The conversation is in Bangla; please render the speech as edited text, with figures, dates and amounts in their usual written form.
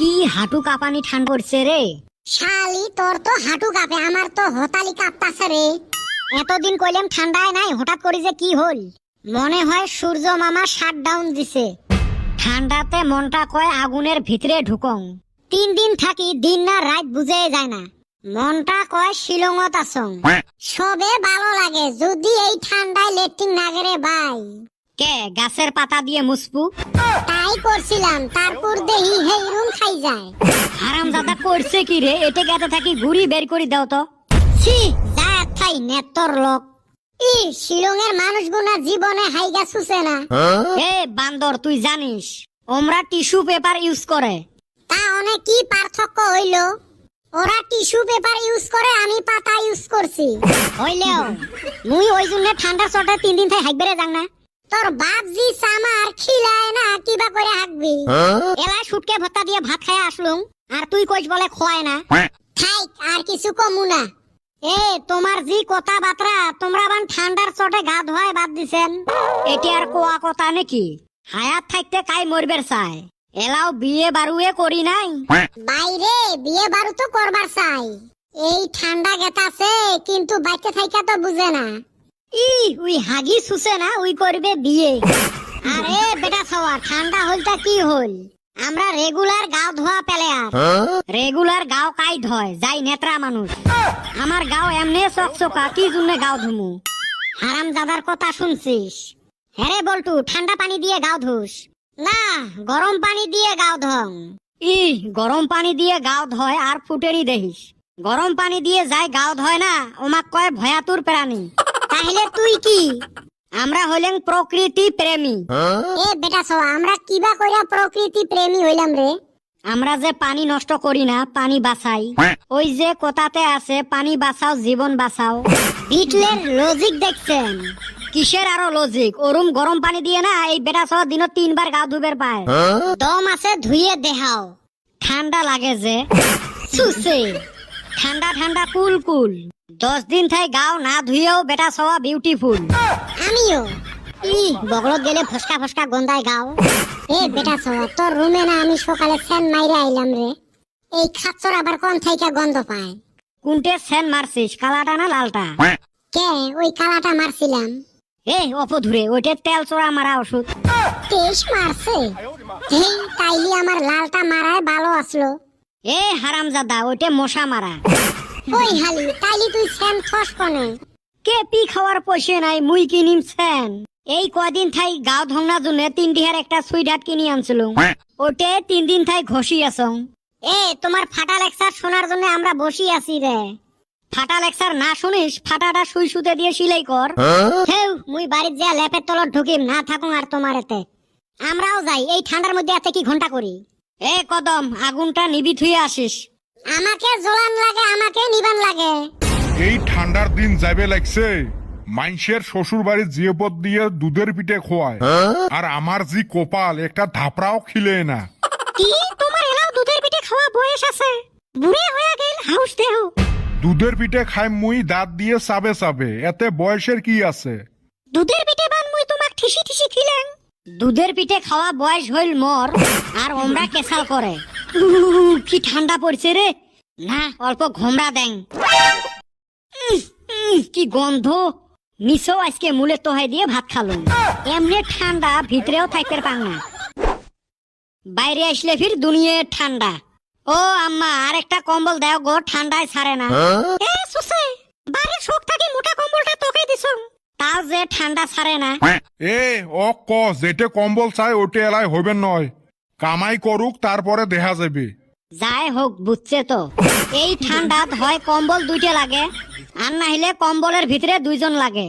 কি হাঁটু কাঁপানি ঠান্ডা পড়ছে রে। শালি তোর তো হাঁটু কাঁপে, আমার তো হতালি কাঁপতাছে রে। এতদিন কইলাম ঠান্ডায় নাই, হঠাৎ করে যে কি হল। মনে হয় সূর্য মামা শাটডাউন দিছে। ঠান্ডাতে মনটা কয় আগুনের ভিতরে ঢুকং। 3 দিন থাকি, দিন না রাত বুঝে যায় না। মনটা কয় শিলংত আসং। সবে ভালো লাগে যদি এই ঠান্ডায় লেট্রিন না গেরে ভাই। কে গাছের পাতা দিয়ে মুসপু? তাই করছিলাম, তারপর দেহি হেই রুম খাই যায়। হারামজাদা করছে কি রে? এটে গেতে থাকি ঘুরি বের করে দাও তো। ছি যা থাই নেতর লোক। শিলংয়ের মানুষগুনা জীবনে হাইগা সুসে না। এ বান্দর, তুই জানিস ওমরা টিস্যু পেপার ইউজ করে। তা অনেক কি পার্থক্য হইল? ওরা টিস্যু পেপার ইউজ করে, আমি পাতা ইউজ করছি। হইলেও মুই ওই জন্য ঠান্ডার চটে 3 দিন থাই হাইক বেড়ে যাং না। তোর বাপ জি সামার খিলায় না, কিবা করে হাঁকবি। এলা শুটকে ভত্তা দিয়ে ভাত খায় আসলুম, আর তুই কইস বলে খোয়ায় না। থাইক আর কিছু কমু না। এ তোমার জি কথা বাতরা, তোমরা বান ঠান্ডার চটে গা ধোয়ায় বাদ দিছেন। এটি আর কোয়া কথা নাকি? হায়াত থাকতে কাই মরবের চায়। এলাও বিয়ে বারুয়ে করি নাই। বাইরে বিয়ে বারু তো করবার চাই। এই ঠান্ডা গেতাছে, কিন্তু বাইতে থাইকা তো বুঝে না। উই হাগি সুসে না, উই করবে বিয়ে। আরে বেটা ছাওয়া, ঠান্ডা হলটা কি হল? আমরা রেগুলার গাও ধোয়া পেলে আর রেগুলার গাও কাই ধয় যাই নেত্রা মানুষ। আমার গাও এমনি চকচকা, কি জন্য গাও ধুমু? হারাম দাদার কথা শুনছিস? হ্যাঁ বলটু, ঠান্ডা পানি দিয়ে গাও ধুস না, গরম পানি দিয়ে গাও ধং। গরম পানি দিয়ে গাও ধয় আর ফুটেরই দেখিস। গরম পানি দিয়ে যাই গাও ধয় না, ওমাক কয় ভয়াতুর প্রাণী। তাহলে তুই কি? আমরা হইলেন প্রকৃতি প্রেমী। এ বেটা ছাওয়া, আমরা কিবা কইরা প্রকৃতি প্রেমী হইলাম রে? আমরা যে পানি নষ্ট করি না, পানি বাঁচাই। ওই যে কথাতে আছে, পানি বাঁচাও জীবন বাঁচাও। বিটলের লজিক দেখছেন? কিসের আরো লজিক? ওরুম গরম পানি দিয়ে না এই বেটা সহ দিন 3 বার গা ধুবের পায়। দম আছে ধুইয়ে দেখাও। ঠান্ডা লাগে যে সুসে, ঠান্ডা ঠান্ডা কুল কুল। 10 দিন থাই গাও না ধুইয়েও বেটা সহ বিউটিফুল। আমিও। বগলত গেলে ফসকা ফসকা গন্ধায় গাও। এ বেটা ছাওয়া, তোর রুমে না আমি সকালে ফ্যান মাইরে আইলাম রে। এই খাচ্চর আবার কোন থাইকা গন্ধ পায়? কোনটে সেন মারছিস, কালাটা না লালটা? কে ওই কালাটা মারছিলাম। অপধুরে, ওইটা তেল চোরা মারা ওষুধ। তেজ মারছে? হেই তাইলি আমার লালটা মারায় ভালো আসলো। হারামজাদা, ওইটা মশা মারা। ওই হালি তাইলি তুই ফ্যান থস কোনে? কে পি খাওয়ার পয়সা নাই, মুই কিনিম সেন। এই কদিন থাই গাও ধংনা জন্য 3 টিহার একটা সুইডার কিনি আনছিল। ওটে 3 দিন থাই ঘষি আসং। তোমার ফাটা লেকচার শোনার জন্য আমরা বসি আছি রে। ফাটা লেকচার না শুনিস, ফাটাটা সুই সুতে দিয়ে সিলাই কর। হেউ মুই বাড়ির যা ল্যাপের তলত ঢুকিম না থাকুন আর তোমার এতে। আমরাও যাই, এই ঠান্ডার মধ্যে এতে কি ঘন্টা করি। কদম, আগুনটা নিবি থুয়ে আসিস। আমাকে জ্বলান লাগে, আমাকে নিবান লাগে। এই ঠান্ডার দিন যাবে লাগছে। মাইনসের শ্বশুর বাড়ির জিয়েপদ দিয়ে দুধের পিঠে খোয়ায়, আর আমার জি কপাল, একটা ধাপড়াও খিলে না। কি তোমার এলাও দুধের পিঠে খাওয়া বয়স আছে? বুড়ে হয়ে গেল হাউস দেহ। দুধের পিঠে খাই মুই দাঁত দিয়ে চাবে চাবে, এতে বয়সের কি আছে? দুধের পিঠে বান মুই তোমাক ঠিসি ঠিসি খিলেন। দুধের পিঠে খাওয়া বয়স হইল মোর, আর ওমরা কেসাল করে। কি ঠান্ডা পড়ছে রে। না অল্প ঘোমরা দেন। কি গন্ধ। নিচেও আজকে মুলের তোহাই দিয়ে ভাত খালুম। এমনি ঠান্ডা, ভিতরেও থাকতে পাং না। বাইরে আসলে ফির দুনিয়ে ঠান্ডা। ও আম্মা, আর একটা কম্বল দাও গো, ঠান্ডায় ছাড়ে না। সুসে, বাড়ির শোক থাকি মোটা কম্বলটা তোকে দিছো, তাও যে ঠান্ডা ছাড়ে না। যেটে কম্বল চাই ওটে এলাই হইবেন নয়। কামাই করুক, তারপরে দেখা যাবে। যাই হোক, বুঝছে তো। এই ঠান্ডাত হয় কম্বল 2টে লাগে, আর না হলে কম্বলের ভিতরে 2জন লাগে।